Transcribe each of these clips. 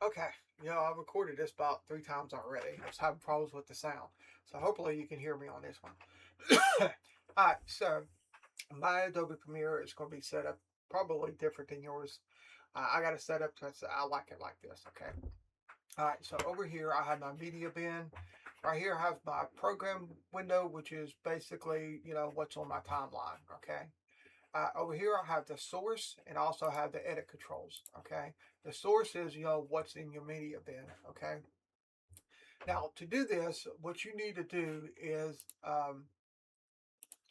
Okay, I've recorded this about 3 times already. I was having problems with the sound, so hopefully you can hear me on this one. All right, so my Adobe Premiere is going to be set up probably different than yours. I got it set up because I like it like this. Okay. All right, so over here I have my media bin. Right here I have my program window, which is basically what's on my timeline. Okay. Over here, I have the source and I also have the edit controls. Okay. The source is, what's in your media bin. Okay. Now, to do this, what you need to do is, let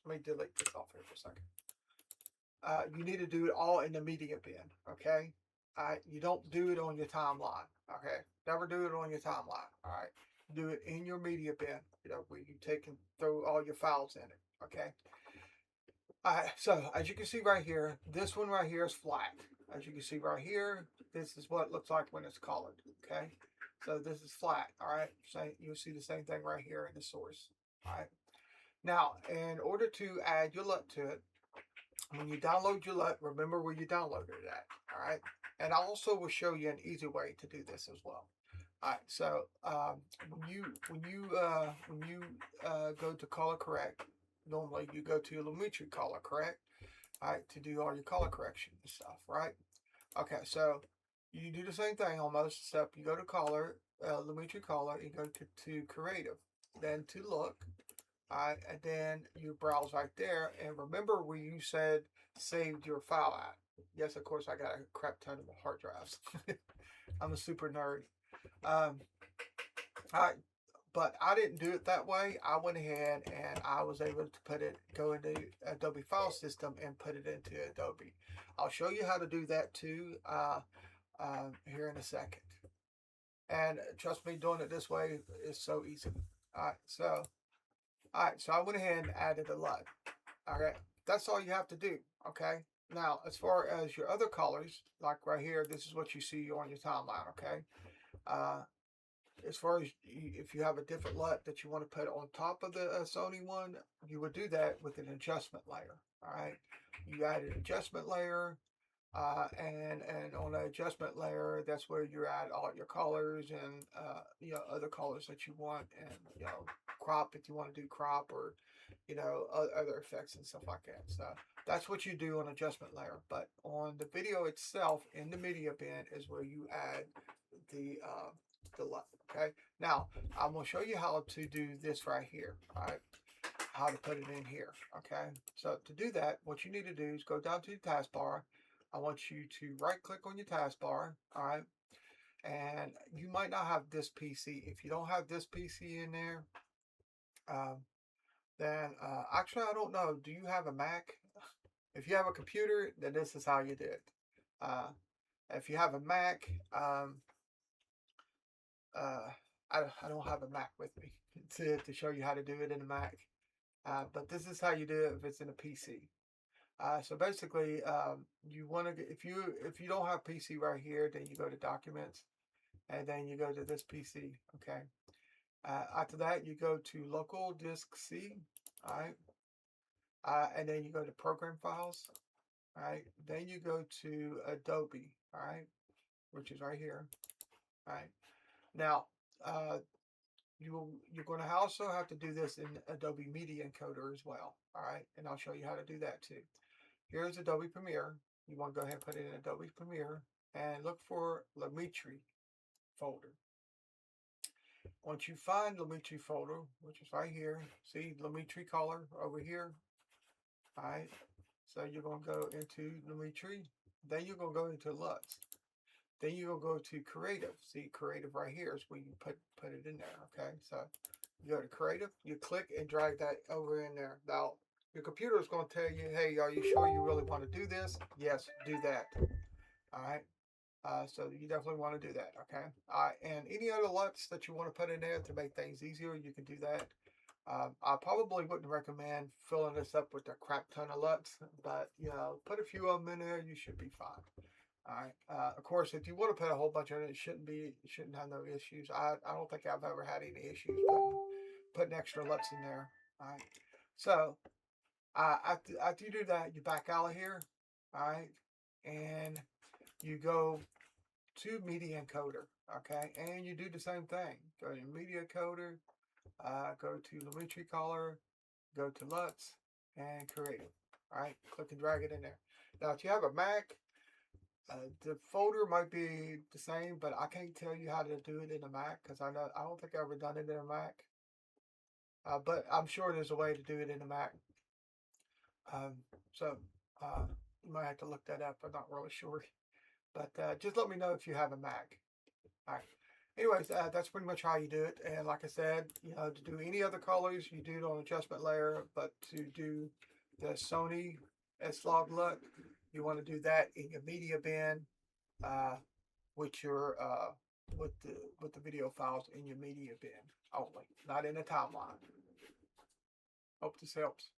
me delete this off here for a second. You need to do it all in the media bin. Okay. You don't do it on your timeline. Okay. Never do it on your timeline. All right. Do it in your media bin, where you take and throw all your files in it. Okay. Alright, so as you can see right here, this one right here is flat. As you can see right here, this is what it looks like when it's colored. Okay, so this is flat. All right, so you'll see the same thing right here in the source. All right, now in order to add your LUT to it, when you download your LUT, remember where you downloaded it at. All right, and I also will show you an easy way to do this as well. All right, so when you go to color correct, normally you go to Lumetri color correct, all right, to do all your color correction and stuff, right? Okay, so you do the same thing almost, except you go to color, Lumetri color, you go to creative, then to look, all right, and then you browse right there, and remember where you said saved your file at. Yes, of course, I got a crap ton of hard drives. I'm a super nerd. Um, I but I didn't do it that way. I went ahead and I was able to go into Adobe File System and put it into Adobe. I'll show you how to do that too here in a second. And trust me, doing it this way is so easy. All right, so I went ahead and added a LUT. Okay, that's all you have to do. Okay. Now, as far as your other colors, like right here, this is what you see on your timeline. Okay. Uh, as far as if you have a different LUT that you want to put on top of the Sony one, you would do that with an adjustment layer. All right, you add an adjustment layer, and on the adjustment layer, that's where you add all your colors and other colors that you want, and crop if you want to do crop or other effects and stuff like that. So that's what you do on adjustment layer. But on the video itself, in the media bin is where you add the LUT. Okay. Now I'm gonna show you how to do this right here. All right. How to put it in here. Okay. So to do that, what you need to do is go down to the taskbar. I want you to right click on your taskbar. All right. And you might not have this PC. If you don't have this PC in there, um, then actually I don't know. Do you have a Mac? If you have a computer, then this is how you do it. Uh, if you have a Mac, uh, I don't have a Mac with me to show you how to do it in a Mac. But this is how you do it if it's in a PC. So basically, you want to if you don't have PC right here, then you go to Documents, and then you go to this PC. Okay. After that, you go to Local Disk C. All right. And then you go to Program Files. All right. Then you go to Adobe. All right, which is right here. All right. Now, you're going to also have to do this in Adobe Media Encoder as well. All right, and I'll show you how to do that too. Here's Adobe Premiere. You want to go ahead and put it in Adobe Premiere and look for Lumetri folder. Once you find Lumetri folder, which is right here, see Lumetri color over here. All right, so you're going to go into Lumetri. Then you're going to go into LUTs. Then you'll go to creative. See creative right here is where you put it in there. Okay, so you go to creative, you click and drag that over in there. Now your computer is going to tell you, hey, are you sure you really want to do this? Yes, do that. All right. So you definitely want to do that. Okay. And any other LUTs that you want to put in there to make things easier, you can do that. I probably wouldn't recommend filling this up with a crap ton of LUTs, but put a few of them in there, you should be fine. All right. Of course, if you want to put a whole bunch of it, it shouldn't have no issues. I don't think I've ever had any issues putting extra LUTs in there. All right. So after you do that, you back out of here. All right, and you go to media encoder, okay? And you do the same thing. Go to media encoder, go to Lumetri color, go to LUTs, and create it. All right, click and drag it in there. Now, if you have a Mac, the folder might be the same, but I can't tell you how to do it in a Mac because I don't think I've ever done it in a Mac. But I'm sure there's a way to do it in a Mac. So you might have to look that up. I'm not really sure. But just let me know if you have a Mac. All right. Anyways, that's pretty much how you do it. And like I said, to do any other colors, you do it on adjustment layer. But to do the Sony S Log Lut, you want to do that in your media bin with your with the video files in your media bin only, not in the timeline. Hope this helps.